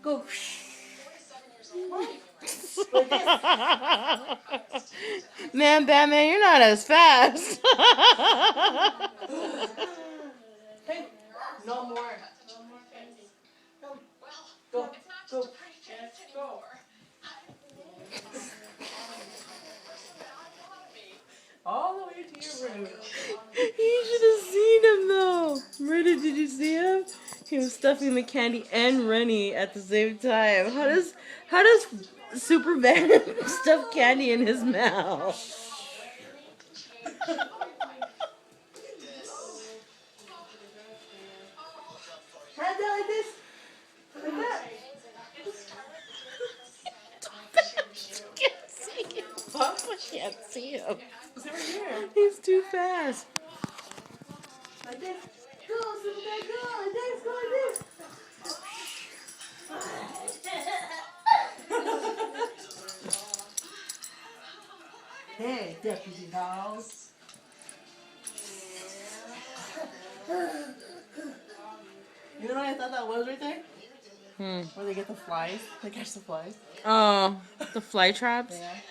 Go. Man, Batman, you're not as fast. Hey, no more. Go, go. Go. All the way to your room. You should have seen him though. Murder, did you see him? He was stuffing the candy and Rennie at the same time. How does Superman stuff candy in his mouth? Hand it like this. Like that. Can't see him. Papa can't see him. It's over here. He's too fast. Like this. Go, Superman, go. Like this, go like this. Hey, Deputy House. You know what I thought that was right there? Where they get the flies. They catch the flies. Oh, the fly traps? Yeah.